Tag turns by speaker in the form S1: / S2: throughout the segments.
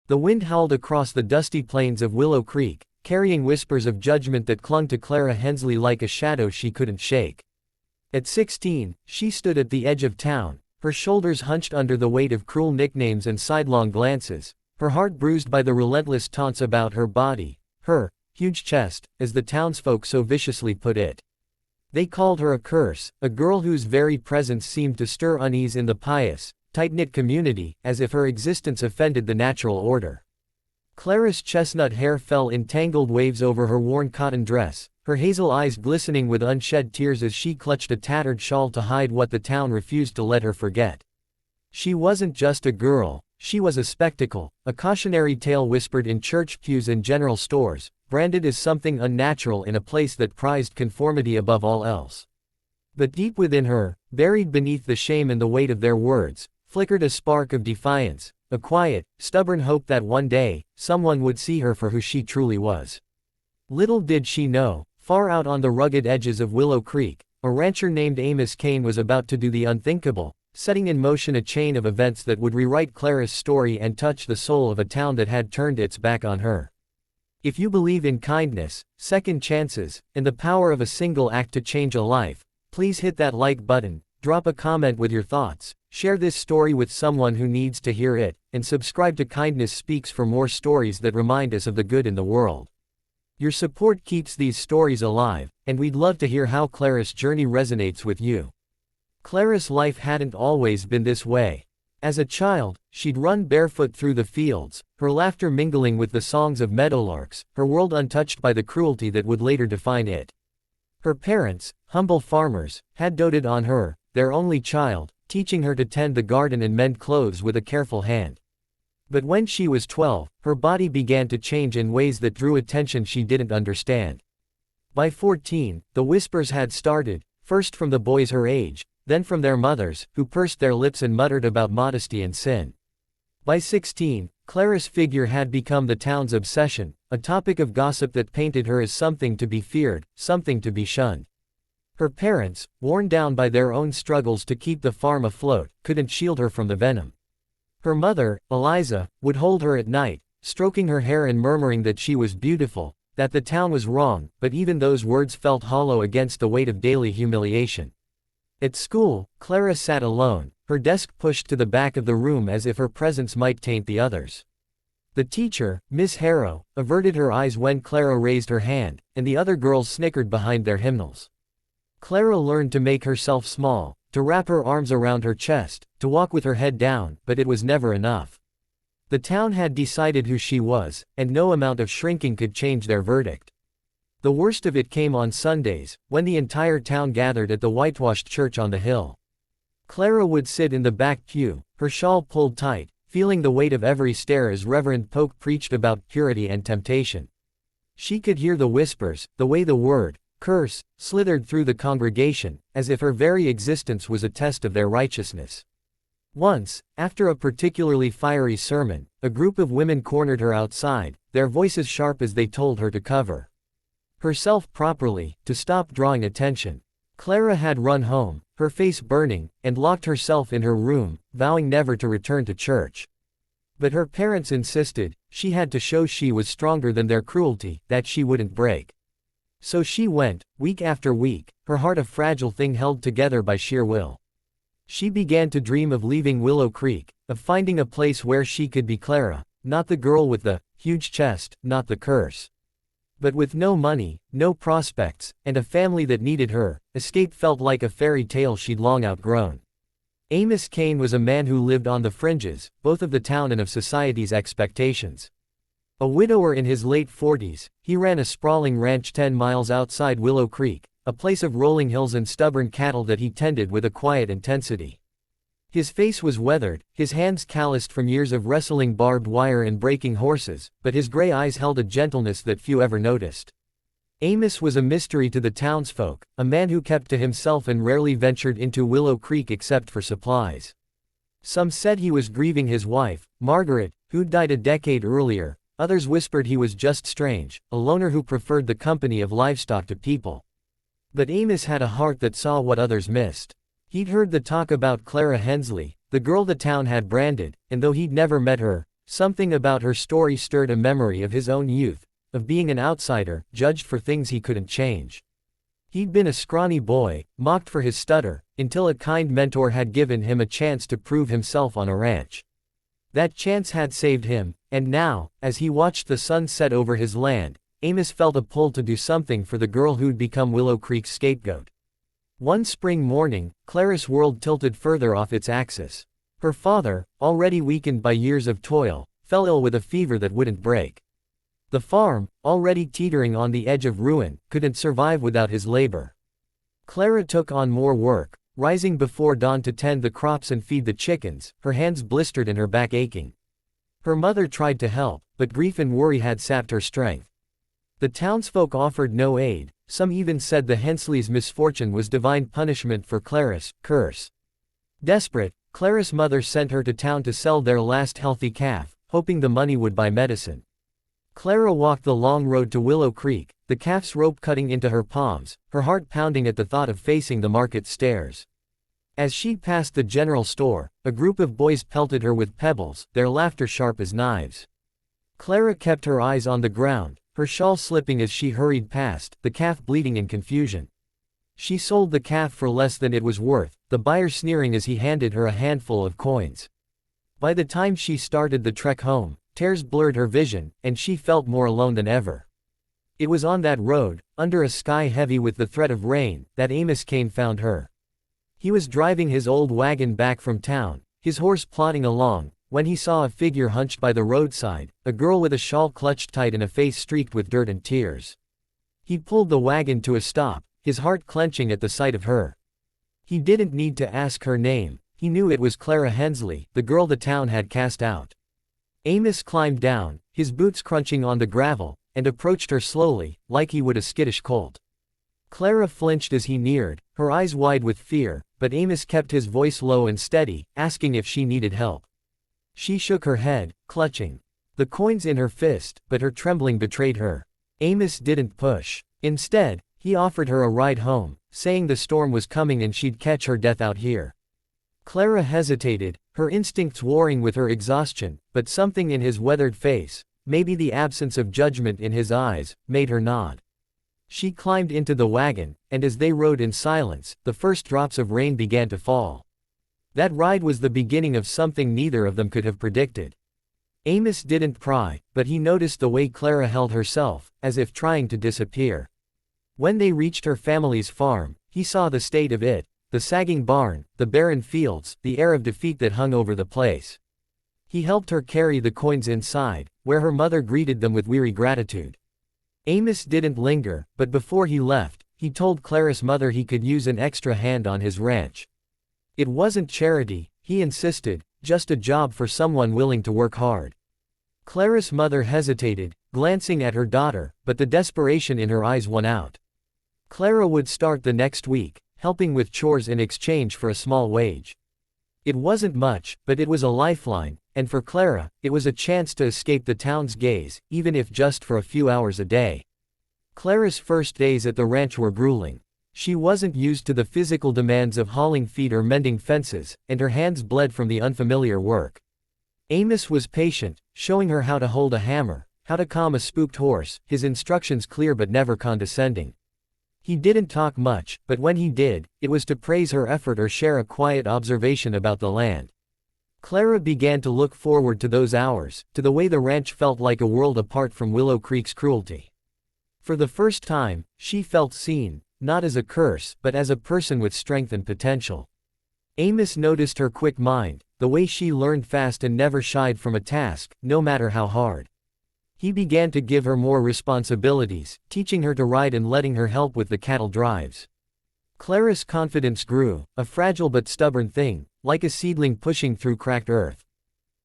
S1: The wind howled across the dusty plains of Willow Creek, carrying whispers of judgment that clung to Clara Hensley like a shadow she couldn't shake. At 16, she stood at the edge of town, her shoulders hunched under the weight of cruel nicknames and sidelong glances, her heart bruised by the relentless taunts about her body, her huge chest, as the townsfolk so viciously put it. They called her a curse, a girl whose very presence seemed to stir unease in the pious, tight-knit community, as if her existence offended the natural order. Clara's chestnut hair fell in tangled waves over her worn cotton dress, her hazel eyes glistening with unshed tears as she clutched a tattered shawl to hide what the town refused to let her forget. She wasn't just a girl, she was a spectacle, a cautionary tale whispered in church pews and general stores, branded as something unnatural in a place that prized conformity above all else. But deep within her, buried beneath the shame and the weight of their words, flickered a spark of defiance, a quiet, stubborn hope that one day, someone would see her for who she truly was. Little did she know, far out on the rugged edges of Willow Creek, a rancher named Amos Kane was about to do the unthinkable, setting in motion a chain of events that would rewrite Clara's story and touch the soul of a town that had turned its back on her. If you believe in kindness, second chances, and the power of a single act to change a life, please hit that like button, drop a comment with your thoughts, share this story with someone who needs to hear it, and subscribe to Kindness Speaks for more stories that remind us of the good in the world. Your support keeps these stories alive, and we'd love to hear how Clara's journey resonates with you. Clara's life hadn't always been this way. As a child, she'd run barefoot through the fields, her laughter mingling with the songs of meadowlarks, her world untouched by the cruelty that would later define it. Her parents, humble farmers, had doted on her, their only child, teaching her to tend the garden and mend clothes with a careful hand. But when she was 12, her body began to change in ways that drew attention she didn't understand. By 14, the whispers had started, first from the boys her age, then from their mothers, who pursed their lips and muttered about modesty and sin. By 16, Clara's figure had become the town's obsession, a topic of gossip that painted her as something to be feared, something to be shunned. Her parents, worn down by their own struggles to keep the farm afloat, couldn't shield her from the venom. Her mother, Eliza, would hold her at night, stroking her hair and murmuring that she was beautiful, that the town was wrong, but even those words felt hollow against the weight of daily humiliation. At school, Clara sat alone, her desk pushed to the back of the room as if her presence might taint the others. The teacher, Miss Harrow, averted her eyes when Clara raised her hand, and the other girls snickered behind their hymnals. Clara learned to make herself small, to wrap her arms around her chest, to walk with her head down, but it was never enough. The town had decided who she was, and no amount of shrinking could change their verdict. The worst of it came on Sundays, when the entire town gathered at the whitewashed church on the hill. Clara would sit in the back pew, her shawl pulled tight, feeling the weight of every stare as Reverend Polk preached about purity and temptation. She could hear the whispers, the way the word, curse, slithered through the congregation, as if her very existence was a test of their righteousness. Once, after a particularly fiery sermon, a group of women cornered her outside, their voices sharp as they told her to cover herself properly, to stop drawing attention. Clara had run home, her face burning, and locked herself in her room, vowing never to return to church. But her parents insisted, she had to show she was stronger than their cruelty, that she wouldn't break. So she went, week after week, her heart a fragile thing held together by sheer will. She began to dream of leaving Willow Creek, of finding a place where she could be Clara, not the girl with the huge chest, not the curse. But with no money, no prospects, and a family that needed her, escape felt like a fairy tale she'd long outgrown. Amos Kane was a man who lived on the fringes, both of the town and of society's expectations. A widower in his late 40s, he ran a sprawling ranch 10 miles outside Willow Creek, a place of rolling hills and stubborn cattle that he tended with a quiet intensity. His face was weathered, his hands calloused from years of wrestling barbed wire and breaking horses, but his gray eyes held a gentleness that few ever noticed. Amos was a mystery to the townsfolk, a man who kept to himself and rarely ventured into Willow Creek except for supplies. Some said he was grieving his wife, Margaret, who'd died a decade earlier, others whispered he was just strange, a loner who preferred the company of livestock to people. But Amos had a heart that saw what others missed. He'd heard the talk about Clara Hensley, the girl the town had branded, and though he'd never met her, Something about her story stirred a memory of his own youth, of being an outsider, judged for things he couldn't change. He'd been a scrawny boy, mocked for his stutter, until a kind mentor had given him a chance to prove himself on a ranch. That chance had saved him, and now, as he watched the sun set over his land, Amos felt a pull to do something for the girl who'd become Willow Creek's scapegoat. One spring morning, Clara's world tilted further off its axis. Her father, already weakened by years of toil, fell ill with a fever that wouldn't break. The farm, already teetering on the edge of ruin, couldn't survive without his labor. Clara took on more work, rising before dawn to tend the crops and feed the chickens, her hands blistered and her back aching. Her mother tried to help, but grief and worry had sapped her strength. The townsfolk offered no aid, some even said the Hensleys' misfortune was divine punishment for Clara's curse. Desperate, Clara's mother sent her to town to sell their last healthy calf, hoping the money would buy medicine. Clara walked the long road to Willow Creek, the calf's rope cutting into her palms, her heart pounding at the thought of facing the market stairs. As she passed the general store, a group of boys pelted her with pebbles, their laughter sharp as knives. Clara kept her eyes on the ground, her shawl slipping as she hurried past, the calf bleeding in confusion. She sold the calf for less than it was worth, the buyer sneering as he handed her a handful of coins. By the time she started the trek home, tears blurred her vision, and she felt more alone than ever. It was on that road, under a sky heavy with the threat of rain, that Amos Kane found her. He was driving his old wagon back from town, his horse plodding along, when he saw a figure hunched by the roadside, a girl with a shawl clutched tight and a face streaked with dirt and tears. He pulled the wagon to a stop, his heart clenching at the sight of her. He didn't need to ask her name, he knew it was Clara Hensley, the girl the town had cast out. Amos climbed down, his boots crunching on the gravel, and approached her slowly, like he would a skittish colt. Clara flinched as he neared, her eyes wide with fear, but Amos kept his voice low and steady, asking if she needed help. She shook her head, clutching the coins in her fist, but her trembling betrayed her. Amos didn't push. Instead, he offered her a ride home, saying the storm was coming and she'd catch her death out here. Clara hesitated, her instincts warring with her exhaustion, but something in his weathered face, maybe the absence of judgment in his eyes, made her nod. She climbed into the wagon, and as they rode in silence, the first drops of rain began to fall. That ride was the beginning of something neither of them could have predicted. Amos didn't pry, but he noticed the way Clara held herself, as if trying to disappear. When they reached her family's farm, he saw the state of it, the sagging barn, the barren fields, the air of defeat that hung over the place. He helped her carry the coins inside, where her mother greeted them with weary gratitude. Amos didn't linger, but before he left, he told Clara's mother he could use an extra hand on his ranch. It wasn't charity, he insisted, just a job for someone willing to work hard. Clara's mother hesitated, glancing at her daughter, but the desperation in her eyes won out. Clara would start the next week, helping with chores in exchange for a small wage. It wasn't much, but it was a lifeline, and for Clara, it was a chance to escape the town's gaze, even if just for a few hours a day. Clara's first days at the ranch were grueling. She wasn't used to the physical demands of hauling feed or mending fences, and her hands bled from the unfamiliar work. Amos was patient, showing her how to hold a hammer, how to calm a spooked horse, his instructions clear but never condescending. He didn't talk much, but when he did, it was to praise her effort or share a quiet observation about the land. Clara began to look forward to those hours, to the way the ranch felt like a world apart from Willow Creek's cruelty. For the first time, she felt seen, not as a curse, but as a person with strength and potential. Amos noticed her quick mind, the way she learned fast and never shied from a task, no matter how hard. He began to give her more responsibilities, teaching her to ride and letting her help with the cattle drives. Clara's confidence grew, a fragile but stubborn thing, like a seedling pushing through cracked earth.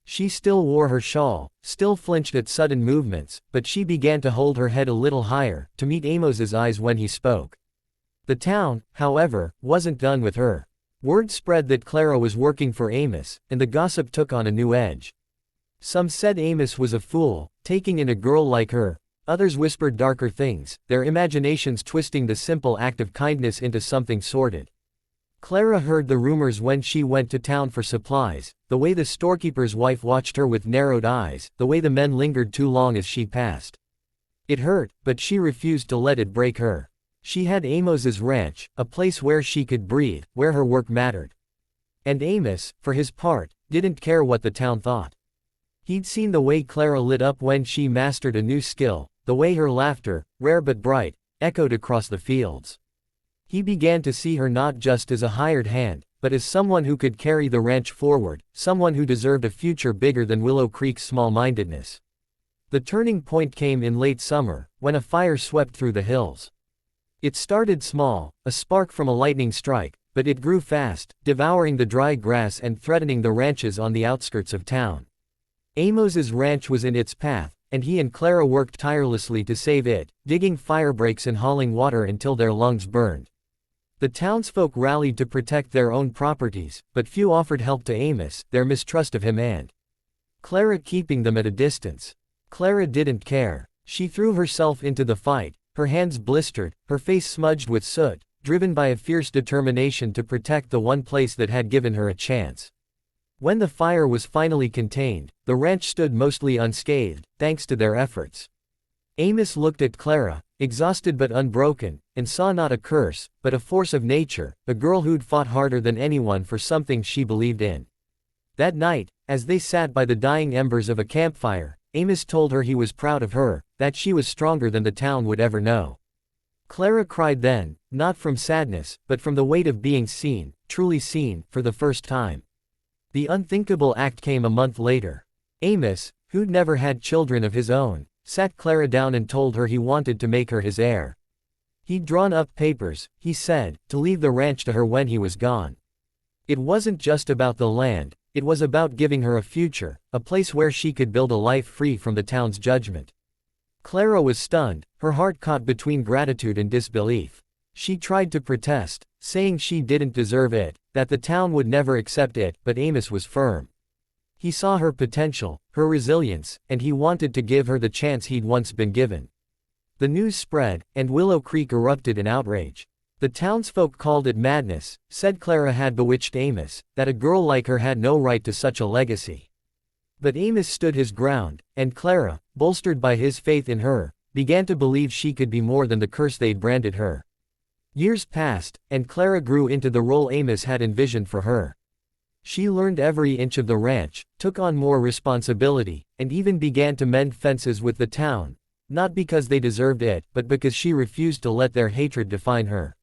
S1: She still wore her shawl, still flinched at sudden movements, but she began to hold her head a little higher, to meet Amos's eyes when he spoke. The town, however, wasn't done with her. Word spread that Clara was working for Amos, and the gossip took on a new edge. Some said Amos was a fool, taking in a girl like her. Others whispered darker things, their imaginations twisting the simple act of kindness into something sordid. Clara heard the rumors when she went to town for supplies, the way the storekeeper's wife watched her with narrowed eyes, the way the men lingered too long as she passed. It hurt, but she refused to let it break her. She had Amos's ranch, a place where she could breathe, where her work mattered. And Amos, for his part, didn't care what the town thought. He'd seen the way Clara lit up when she mastered a new skill, the way her laughter, rare but bright, echoed across the fields. He began to see her not just as a hired hand, but as someone who could carry the ranch forward, someone who deserved a future bigger than Willow Creek's small-mindedness. The turning point came in late summer, when a fire swept through the hills. It started small, a spark from a lightning strike, but it grew fast, devouring the dry grass and threatening the ranches on the outskirts of town. Amos's ranch was in its path, and he and Clara worked tirelessly to save it, digging firebreaks and hauling water until their lungs burned. The townsfolk rallied to protect their own properties, but few offered help to Amos, their mistrust of him and Clara keeping them at a distance. Clara didn't care. She threw herself into the fight, her hands blistered, her face smudged with soot, driven by a fierce determination to protect the one place that had given her a chance. When the fire was finally contained, the ranch stood mostly unscathed, thanks to their efforts. Amos looked at Clara, exhausted but unbroken, and saw not a curse, but a force of nature, a girl who'd fought harder than anyone for something she believed in. That night, as they sat by the dying embers of a campfire, Amos told her he was proud of her, that she was stronger than the town would ever know. Clara cried then, not from sadness, but from the weight of being seen, truly seen, for the first time. The unthinkable act came a month later. Amos, who'd never had children of his own, sat Clara down and told her he wanted to make her his heir. He'd drawn up papers, he said, to leave the ranch to her when he was gone. It wasn't just about the land, it was about giving her a future, a place where she could build a life free from the town's judgment. Clara was stunned, her heart caught between gratitude and disbelief. She tried to protest, saying she didn't deserve it, that the town would never accept it, but Amos was firm. He saw her potential, her resilience, and he wanted to give her the chance he'd once been given. The news spread, and Willow Creek erupted in outrage. The townsfolk called it madness, said Clara had bewitched Amos, that a girl like her had no right to such a legacy. But Amos stood his ground, and Clara, bolstered by his faith in her, began to believe she could be more than the curse they'd branded her. Years passed, and Clara grew into the role Amos had envisioned for her. She learned every inch of the ranch, took on more responsibility, and even began to mend fences with the town, not because they deserved it, but because she refused to let their hatred define her.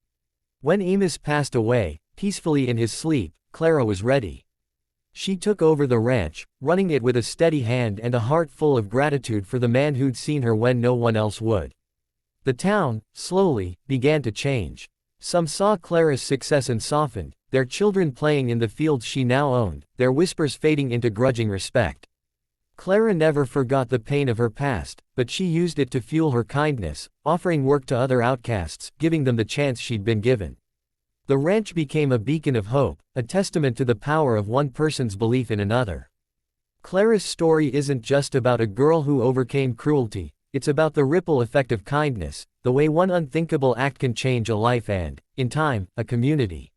S1: When Amos passed away, peacefully in his sleep, Clara was ready. She took over the ranch, running it with a steady hand and a heart full of gratitude for the man who'd seen her when no one else would. The town, slowly, began to change. Some saw Clara's success and softened, their children playing in the fields she now owned, their whispers fading into grudging respect. Clara never forgot the pain of her past, but she used it to fuel her kindness, offering work to other outcasts, giving them the chance she'd been given. The ranch became a beacon of hope, a testament to the power of one person's belief in another. Clara's story isn't just about a girl who overcame cruelty, it's about the ripple effect of kindness, the way one unthinkable act can change a life and, in time, a community.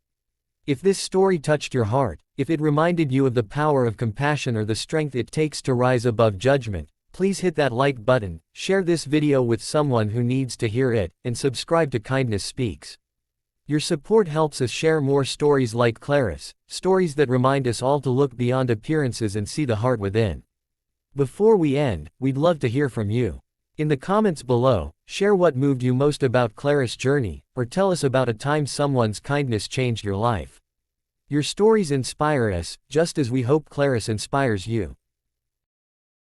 S1: If this story touched your heart, if it reminded you of the power of compassion or the strength it takes to rise above judgment, please hit that like button, share this video with someone who needs to hear it, and subscribe to Kindness Speaks. Your support helps us share more stories like Clara's, stories that remind us all to look beyond appearances and see the heart within. Before we end, we'd love to hear from you. In the comments below, share what moved you most about Clara's journey, or tell us about a time someone's kindness changed your life. Your stories inspire us, just as we hope Clara's inspires you.